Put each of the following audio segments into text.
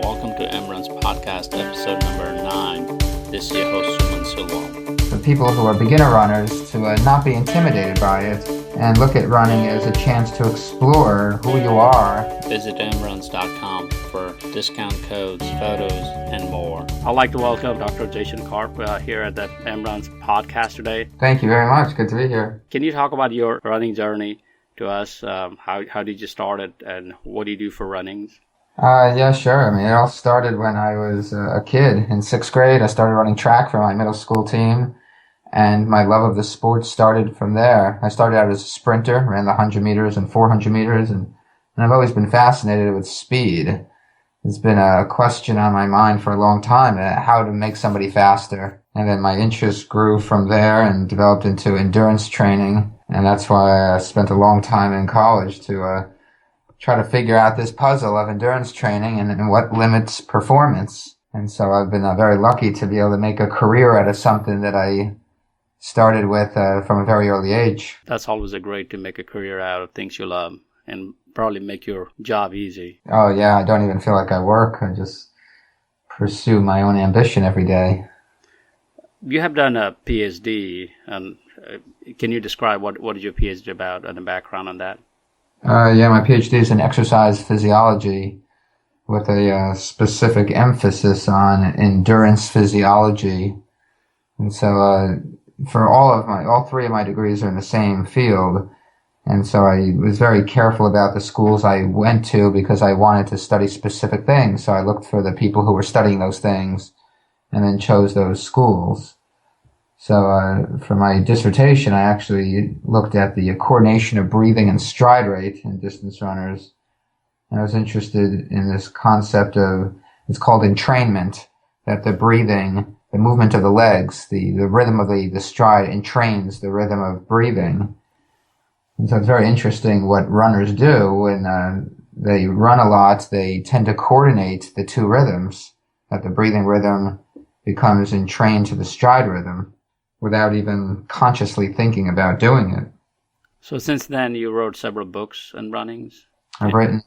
Welcome to Emran's podcast, episode number 9. This is your host, Suman Silva. For people who are beginner runners to not be intimidated by it and look at running as a chance to explore who you are. Visit emruns.com for discount codes, photos, and more. I'd like to welcome Dr. Jason Karp here at the Emran's podcast today. Thank you very much. Good to be here. Can you talk about your running journey to us? How did you start it, and what do you do for runnings? Yeah, sure. I mean, it all started when I was a kid. In 6th grade, I started running track for my middle school team, and my love of the sport started from there. I started out as a sprinter, ran the 100 meters and 400 meters, and I've always been fascinated with speed. It's been a question on my mind for a long time, how to make somebody faster. And then my interest grew from there and developed into endurance training, and that's why I spent a long time in college to try to figure out this puzzle of endurance training and what limits performance. And so I've been very lucky to be able to make a career out of something that I started with from a very early age. That's always great to make a career out of things you love and probably make your job easy. Oh yeah, I don't even feel like I work. I just pursue my own ambition every day. You have done a PhD, and can you describe what is your PhD about and the background on that? Yeah, my PhD is in exercise physiology with a specific emphasis on endurance physiology. And so for all three of my degrees are in the same field. And so I was very careful about the schools I went to because I wanted to study specific things. So I looked for the people who were studying those things and then chose those schools. So for my dissertation, I actually looked at the coordination of breathing and stride rate in distance runners. And I was interested in this concept of, it's called entrainment, that the breathing, the movement of the legs, the rhythm of the stride entrains the rhythm of breathing. And so it's very interesting what runners do when they run a lot. They tend to coordinate the two rhythms, that the breathing rhythm becomes entrained to the stride rhythm without even consciously thinking about doing it. So since then, you wrote several books on runnings? I've written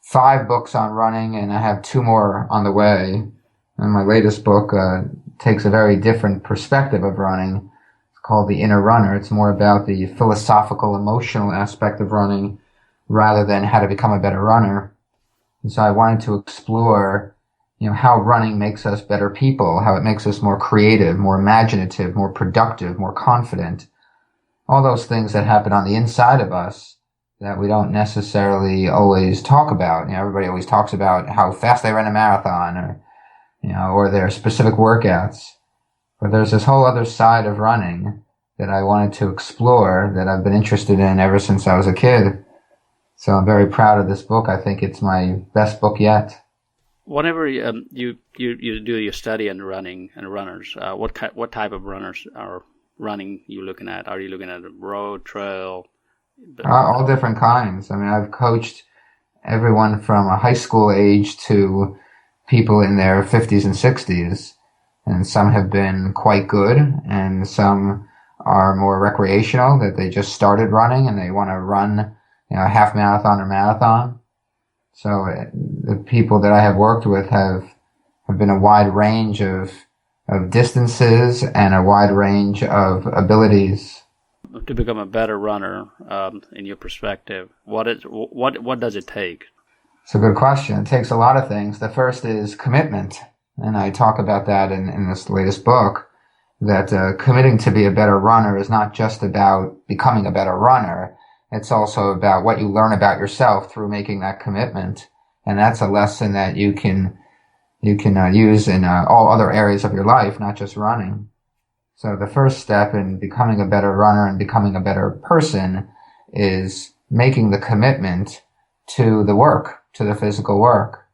5 books on running, and I have 2 more on the way. And my latest book takes a very different perspective of running. It's called The Inner Runner. It's more about the philosophical, emotional aspect of running rather than how to become a better runner. And so I wanted to explore how running makes us better people, how it makes us more creative, more imaginative, more productive, more confident. All those things that happen on the inside of us that we don't necessarily always talk about. Everybody always talks about how fast they run a marathon or their specific workouts. But there's this whole other side of running that I wanted to explore, that I've been interested in ever since I was a kid. So I'm very proud of this book. I think it's my best book yet. Whenever you do your study on running and runners, what type of runners are running you looking at? Are you looking at a road, trail? All different kinds. I mean, I've coached everyone from a high school age to people in their 50s and 60s, and some have been quite good, and some are more recreational, that they just started running and they want to run a half marathon or marathon. So the people that I have worked with have been a wide range of distances and a wide range of abilities. To become a better runner, in your perspective, what does it take? It's a good question. It takes a lot of things. The first is commitment, and I talk about that in this latest book, that committing to be a better runner is not just about becoming a better runner. It's also about what you learn about yourself through making that commitment. And that's a lesson that you can use in all other areas of your life, not just running. So the first step in becoming a better runner and becoming a better person is making the commitment to the work, to the physical work.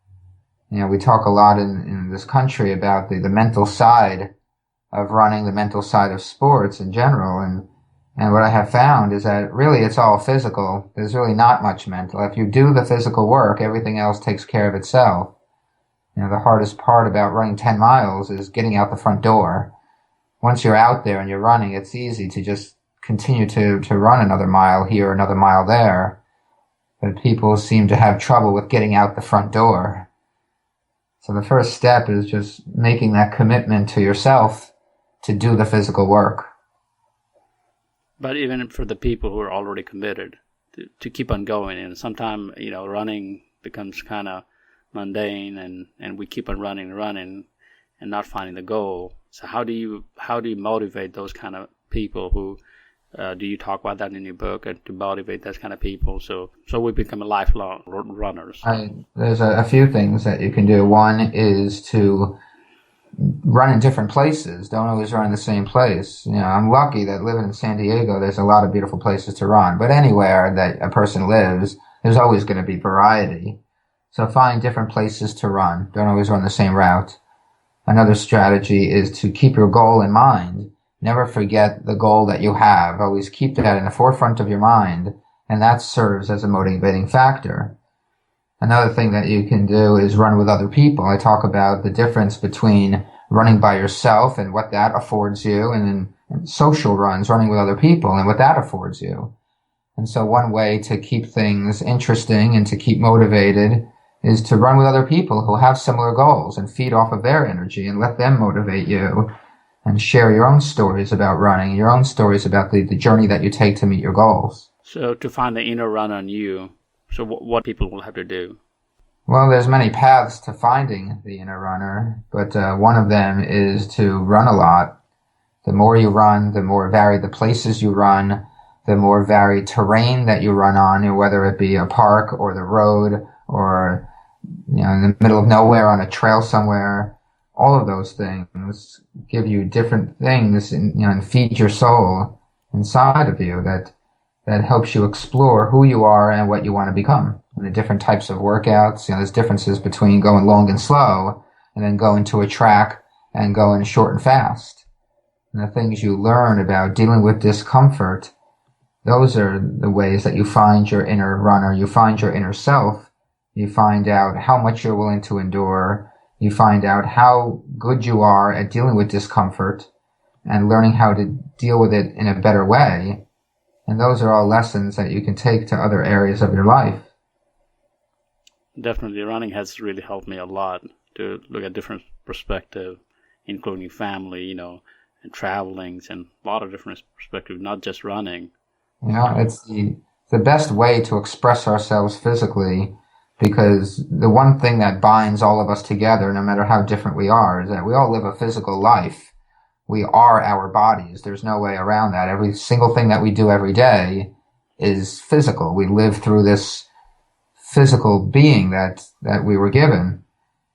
We talk a lot in this country about the mental side of running, the mental side of sports in general. And what I have found is that really it's all physical. There's really not much mental. If you do the physical work, everything else takes care of itself. The hardest part about running 10 miles is getting out the front door. Once you're out there and you're running, it's easy to just continue to run another mile here, another mile there. But people seem to have trouble with getting out the front door. So the first step is just making that commitment to yourself to do the physical work. But even for the people who are already committed to keep on going, and sometimes, running becomes kind of mundane, and we keep on running and not finding the goal. So how do you motivate those kind of people who do you talk about that in your book, to motivate those kind of people so we become lifelong runners? There's a few things that you can do. One is to run in different places. Don't always run in the same place. I'm lucky that living in San Diego, there's a lot of beautiful places to run. But anywhere that a person lives, there's always going to be variety. So find different places to run. Don't always run the same route. Another strategy is to keep your goal in mind. Never forget the goal that you have. Always keep that in the forefront of your mind, and that serves as a motivating factor. Another thing that you can do is run with other people. I talk about the difference between running by yourself and what that affords you, and then social runs, running with other people, and what that affords you. And so one way to keep things interesting and to keep motivated is to run with other people who have similar goals and feed off of their energy and let them motivate you, and share your own stories about running, your own stories about the journey that you take to meet your goals. So to find the inner runner in you, so what people will have to do? Well, there's many paths to finding the inner runner, but one of them is to run a lot. The more you run, the more varied the places you run, the more varied terrain that you run on, whether it be a park or the road or in the middle of nowhere on a trail somewhere. All of those things give you different things and feed your soul inside of you that helps you explore who you are and what you want to become. And the different types of workouts, there's differences between going long and slow and then going to a track and going short and fast. And the things you learn about dealing with discomfort, those are the ways that you find your inner runner. You find your inner self. You find out how much you're willing to endure. You find out how good you are at dealing with discomfort and learning how to deal with it in a better way. And those are all lessons that you can take to other areas of your life. Definitely, running has really helped me a lot to look at different perspectives, including family, and traveling, and a lot of different perspectives, not just running. It's the best way to express ourselves physically, because the one thing that binds all of us together, no matter how different we are, is that we all live a physical life. We are our bodies. There's no way around that. Every single thing that we do every day is physical. We live through this physical being that we were given.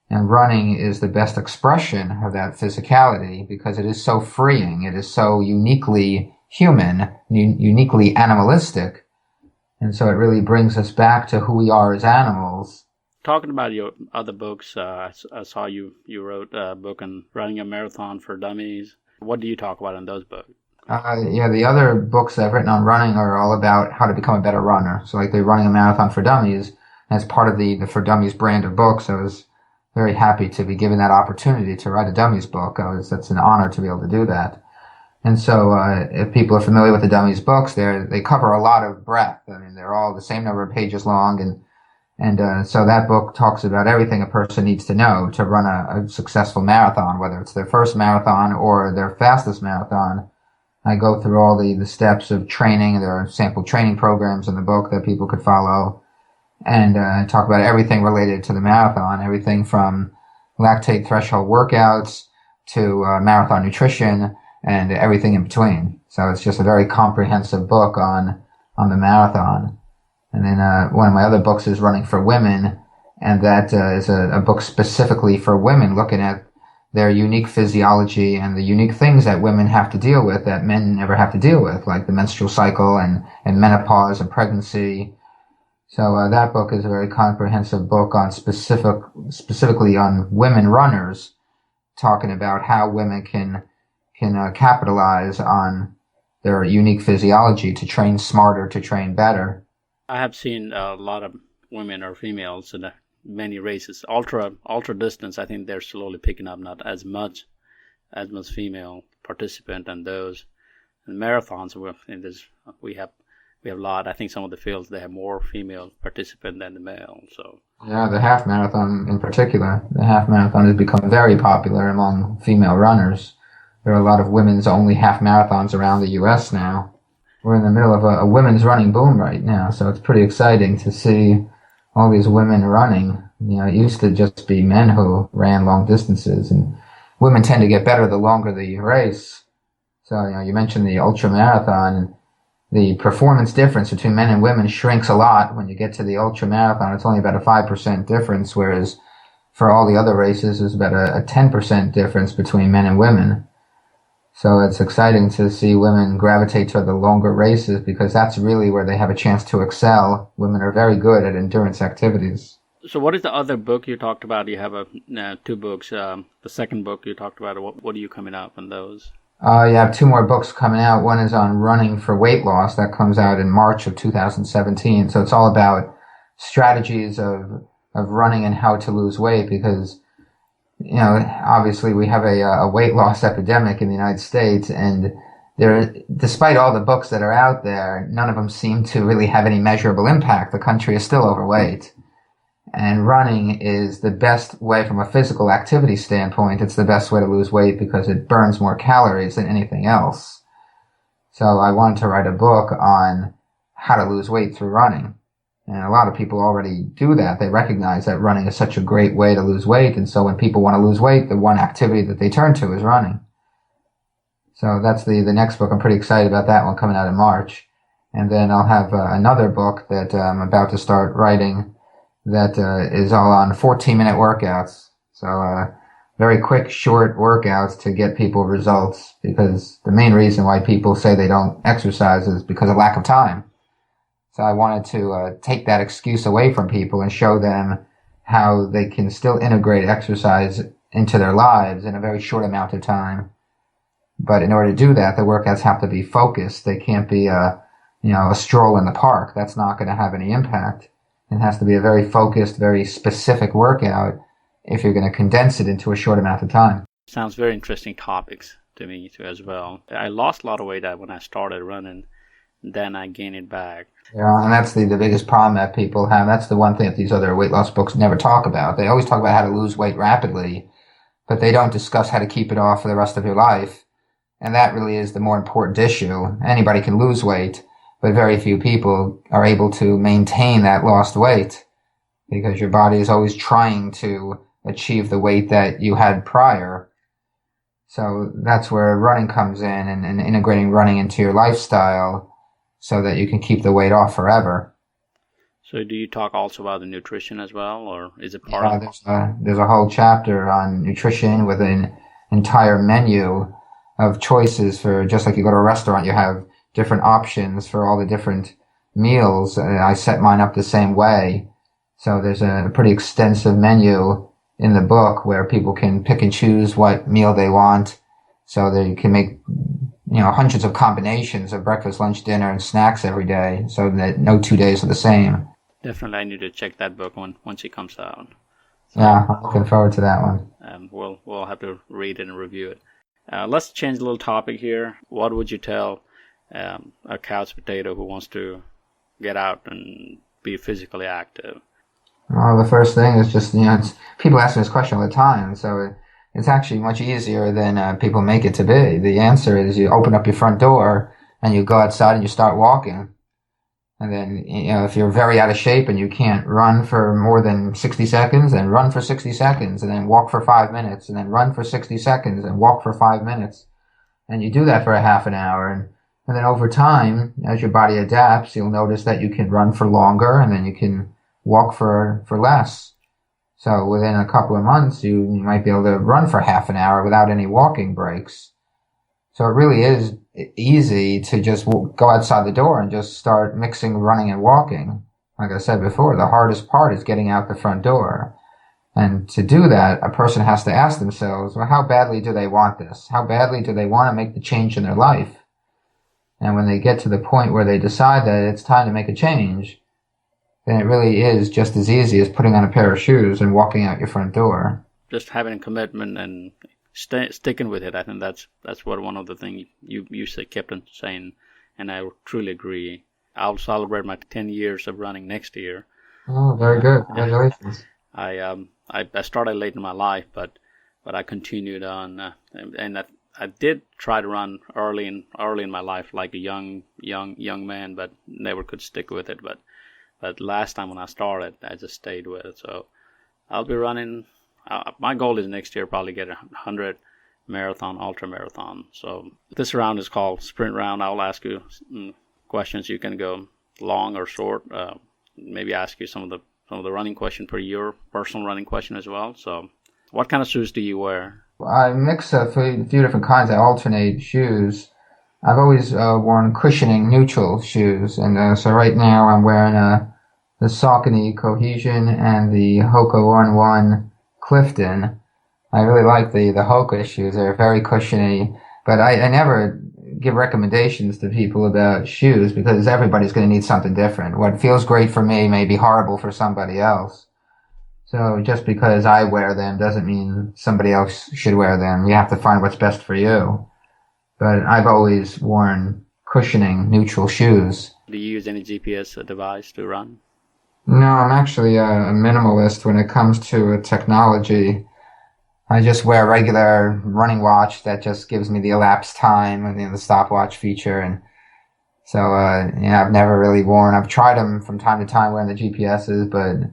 And running is the best expression of that physicality because it is so freeing. It is so uniquely human, uniquely animalistic. And so it really brings us back to who we are as animals. Talking about your other books, I saw you wrote a book on running a Marathon for Dummies. What do you talk about in those books? The other books I've written on running are all about how to become a better runner. So like the Running a Marathon for Dummies, as part of the For Dummies brand of books, I was very happy to be given that opportunity to write a Dummies book. That's an honor to be able to do that. And so, if people are familiar with the Dummies books, they cover a lot of breadth. I mean, they're all the same number of pages long, and so that book talks about everything a person needs to know to run a successful marathon, whether it's their first marathon or their fastest marathon. I go through all the steps of training. There are sample training programs in the book that people could follow, and talk about everything related to the marathon, everything from lactate threshold workouts to marathon nutrition, and everything in between. So it's just a very comprehensive book on the marathon. And then one of my other books is Running for Women, and that is a book specifically for women, looking at their unique physiology and the unique things that women have to deal with that men never have to deal with, like the menstrual cycle and menopause and pregnancy. So that book is a very comprehensive book on specifically on women runners, talking about how women can capitalize on their unique physiology to train smarter, to train better. I have seen a lot of women or females in many races. Ultra distance, I think they're slowly picking up, not as much female participant and those. And marathons, we have a lot. I think some of the fields, they have more female participant than the male. So Yeah, the half marathon in particular. The half marathon has become very popular among female runners. There are a lot of women's only half marathons around the U.S. now. We're in the middle of a women's running boom right now, so it's pretty exciting to see all these women running. You know, it used to just be men who ran long distances, and women tend to get better the longer the race. So, you know, you mentioned the ultra marathon. The performance difference between men and women shrinks a lot when you get to the ultra marathon. It's only about a 5% difference, whereas for all the other races, there's about a 10% difference between men and women. So it's exciting to see women gravitate toward the longer races because that's really where they have a chance to excel. Women are very good at endurance activities. So what is the other book you talked about? You have two books. The second book you talked about, what are you coming up on those? You have two more books coming out. One is on running for weight loss. That comes out in March of 2017. So it's all about strategies of running and how to lose weight because, you know, obviously we have a weight loss epidemic in the United States, and despite all the books that are out there, none of them seem to really have any measurable impact. The country is still overweight. And running is the best way from a physical activity standpoint. It's the best way to lose weight because it burns more calories than anything else. So I wanted to write a book on how to lose weight through running. And a lot of people already do that. They recognize that running is such a great way to lose weight. And so when people want to lose weight, the one activity that they turn to is running. So that's the next book. I'm pretty excited about that one coming out in March. And then I'll have another book that I'm about to start writing that is all on 14-minute workouts. So very quick, short workouts to get people results, because the main reason why people say they don't exercise is because of lack of time. So I wanted to take that excuse away from people and show them how they can still integrate exercise into their lives in a very short amount of time. But in order to do that, the workouts have to be focused. They can't be a stroll in the park. That's not going to have any impact. It has to be a very focused, very specific workout if you're going to condense it into a short amount of time. Sounds very interesting topics to me too as well. I lost a lot of weight when I started running, then I gained it back. Yeah, and that's the biggest problem that people have. That's the one thing that these other weight loss books never talk about. They always talk about how to lose weight rapidly, but they don't discuss how to keep it off for the rest of your life. And that really is the more important issue. Anybody can lose weight, but very few people are able to maintain that lost weight because your body is always trying to achieve the weight that you had prior. So that's where running comes in, and integrating running into your lifestyle so that you can keep the weight off forever. So do you talk also about the nutrition as well, or is it part of it? There's a whole chapter on nutrition with an entire menu of choices for, just like you go to a restaurant, you have different options for all the different meals. I set mine up the same way. So there's a pretty extensive menu in the book where people can pick and choose what meal they want. So they can make, hundreds of combinations of breakfast, lunch, dinner, and snacks every day, so that no 2 days are the same. Definitely, I need to check that book once it comes out. So, yeah, I'm looking forward to that one. We'll have to read it and review it. Let's change a little topic here. What would you tell a couch potato who wants to get out and be physically active? Well, the first thing is just, people ask me this question all the time, so it's actually much easier than people make it to be. The answer is you open up your front door and you go outside and you start walking. And then, if you're very out of shape and you can't run for more than 60 seconds, then run for 60 seconds, and then walk for 5 minutes, and then run for 60 seconds and walk for 5 minutes. And you do that for a half an hour. And then over time, as your body adapts, you'll notice that you can run for longer, and then you can walk for less. So within a couple of months, you might be able to run for half an hour without any walking breaks. So it really is easy to just go outside the door and just start mixing running and walking. Like I said before, the hardest part is getting out the front door. And to do that, a person has to ask themselves, well, how badly do they want this? How badly do they want to make the change in their life? And when they get to the point where they decide that it's time to make a change, then it really is just as easy as putting on a pair of shoes and walking out your front door. Just having a commitment and sticking with it. I think that's what one of the things you kept on saying, and I truly agree. I'll celebrate my 10 years of running next year, Oh, very good. Congratulations. I started late in my life, but I continued on, and I did try to run early in my life, like a young man, but never could stick with it. But last time when I started, I just stayed with it. So I'll be running. My goal is next year probably get 100 marathon, ultra marathon. So this round is called sprint round. I'll ask you questions. You can go long or short. Maybe ask you some of the running question per year, personal running question as well. So, what kind of shoes do you wear? I mix a few different kinds. I alternate shoes. I've always worn cushioning neutral shoes, and so right now I'm wearing the Saucony Cohesion and the Hoka 1-1 Clifton. I really like the Hoka shoes. They're very cushiony, but I never give recommendations to people about shoes because everybody's going to need something different. What feels great for me may be horrible for somebody else. So just because I wear them doesn't mean somebody else should wear them. You have to find what's best for you. But I've always worn cushioning neutral shoes. Do you use any GPS device to run? No, I'm actually a minimalist when it comes to technology. I just wear a regular running watch that just gives me the elapsed time and the stopwatch feature. And so, I've never really worn. I've tried them from time to time wearing the GPSs, but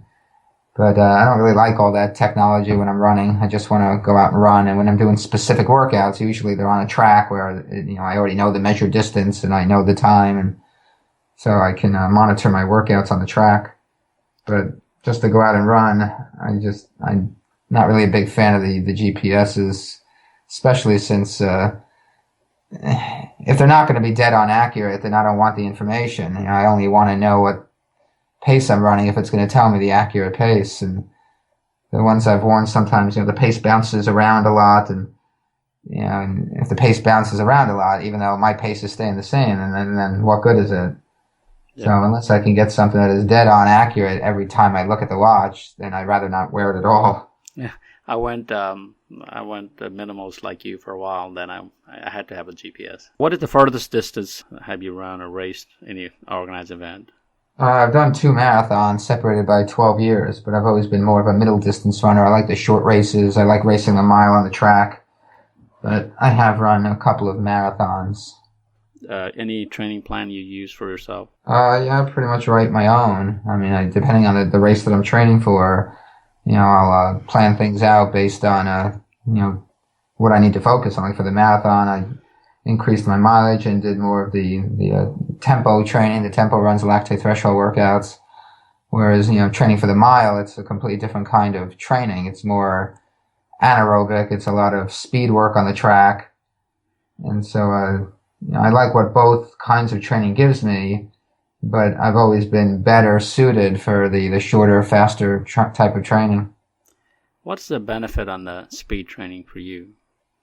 I don't really like all that technology when I'm running. I just want to go out and run. And when I'm doing specific workouts, usually they're on a track where, I already know the measured distance and I know the time. And so I can monitor my workouts on the track. But just to go out and run, I'm not really a big fan of the GPSs, especially since if they're not going to be dead on accurate, then I don't want the information. I only want to know what pace I'm running if it's going to tell me the accurate pace. And the ones I've worn sometimes, the pace bounces around a lot, and and if the pace bounces around a lot, even though my pace is staying the same, and then what good is it? Yeah. So unless I can get something that is dead on accurate every time I look at the watch, then I'd rather not wear it at all. Yeah, I went minimalist like you for a while. Then I had to have a GPS. What is the furthest distance have you run or raced any organized event? I've done 2 marathons separated by 12 years, but I've always been more of a middle distance runner. I like the short races. I like racing a mile on the track, but I have run a couple of marathons. Any training plan you use for yourself? Yeah, I pretty much write my own. I mean, depending on the race that I'm training for, I'll plan things out based on, what I need to focus on. Like for the marathon, I increased my mileage and did more of the tempo training, the tempo runs, lactate threshold workouts. Whereas, training for the mile, it's a completely different kind of training. It's more anaerobic. It's a lot of speed work on the track. And so, I like what both kinds of training gives me, but I've always been better suited for the shorter, faster type of training. What's the benefit on the speed training for you?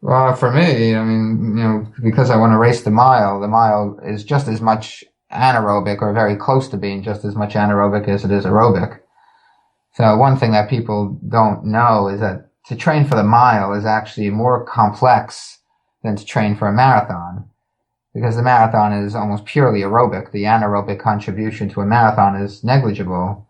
Well, for me, I mean, because I want to race the mile is just as much anaerobic or very close to being just as much anaerobic as it is aerobic. So one thing that people don't know is that to train for the mile is actually more complex than to train for a marathon, because the marathon is almost purely aerobic. The anaerobic contribution to a marathon is negligible.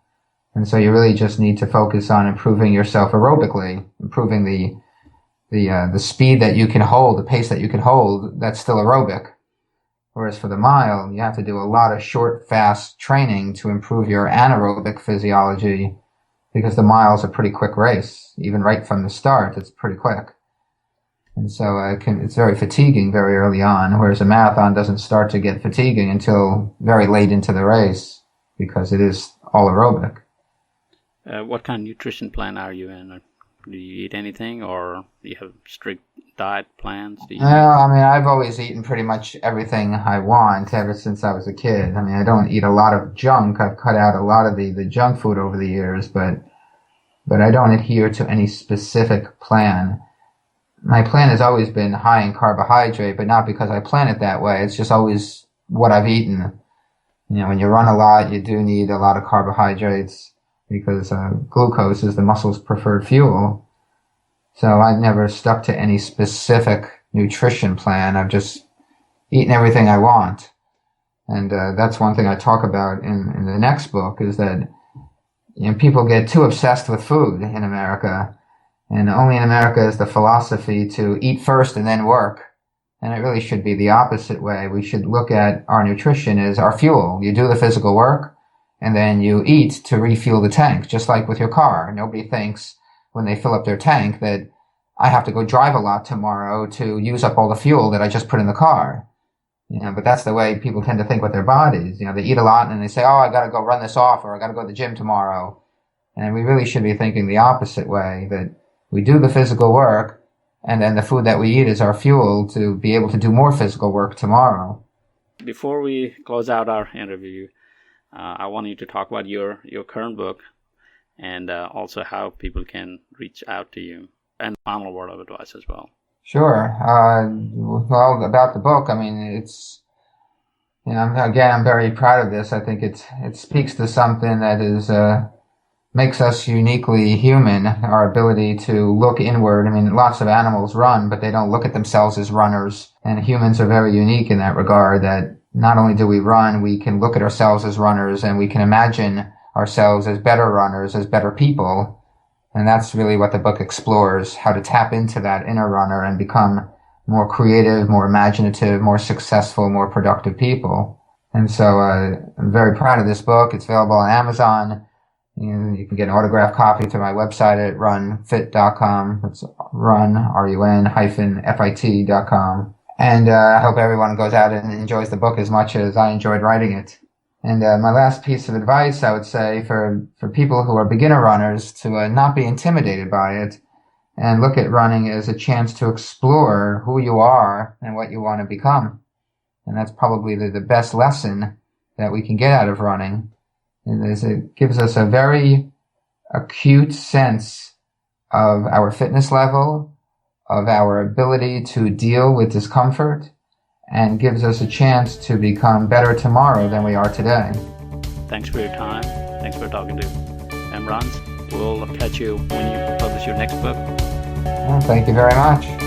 And so you really just need to focus on improving yourself aerobically, improving the speed that you can hold, the pace that you can hold, that's still aerobic. Whereas for the mile, you have to do a lot of short, fast training to improve your anaerobic physiology, because the mile's a pretty quick race. Even right from the start, it's pretty quick. And so it's very fatiguing very early on, whereas a marathon doesn't start to get fatiguing until very late into the race, because it is all aerobic. What kind of nutrition plan are you in? Do you eat anything, or do you have strict diet plans? I mean, I've always eaten pretty much everything I want ever since I was a kid. I mean, I don't eat a lot of junk. I've cut out a lot of the junk food over the years, but I don't adhere to any specific plan. My plan has always been high in carbohydrate, but not because I plan it that way. It's just always what I've eaten. When you run a lot, you do need a lot of carbohydrates, because glucose is the muscle's preferred fuel. So I've never stuck to any specific nutrition plan. I've just eaten everything I want. And that's one thing I talk about in the next book, is that people get too obsessed with food in America, and only in America is the philosophy to eat first and then work. And it really should be the opposite way. We should look at our nutrition as our fuel. You do the physical work, and then you eat to refuel the tank, just like with your car. Nobody thinks when they fill up their tank that I have to go drive a lot tomorrow to use up all the fuel that I just put in the car. But that's the way people tend to think with their bodies. They eat a lot and they say, oh, I got to go run this off, or I got to go to the gym tomorrow. And we really should be thinking the opposite way, that we do the physical work, and then the food that we eat is our fuel to be able to do more physical work tomorrow. Before we close out our interview, I want you to talk about your current book, and also how people can reach out to you, and final word of advice as well. Sure. Well, about the book, I mean, it's, I'm very proud of this. I think it speaks to something that is, makes us uniquely human, our ability to look inward. I mean, lots of animals run, but they don't look at themselves as runners. And humans are very unique in that regard, that not only do we run, we can look at ourselves as runners, and we can imagine ourselves as better runners, as better people. And that's really what the book explores, how to tap into that inner runner and become more creative, more imaginative, more successful, more productive people. And so I'm very proud of this book. It's available on Amazon. You can get an autographed copy through my website at runfit.com. It's run-fit.com. And I hope everyone goes out and enjoys the book as much as I enjoyed writing it. And my last piece of advice, I would say, for people who are beginner runners, to not be intimidated by it, and look at running as a chance to explore who you are and what you want to become. And that's probably the best lesson that we can get out of running. And it gives us a very acute sense of our fitness level, of our ability to deal with discomfort, and gives us a chance to become better tomorrow than we are today. Thanks for your time. Thanks for talking to Emrans. We'll catch you when you publish your next book. Well, thank you very much.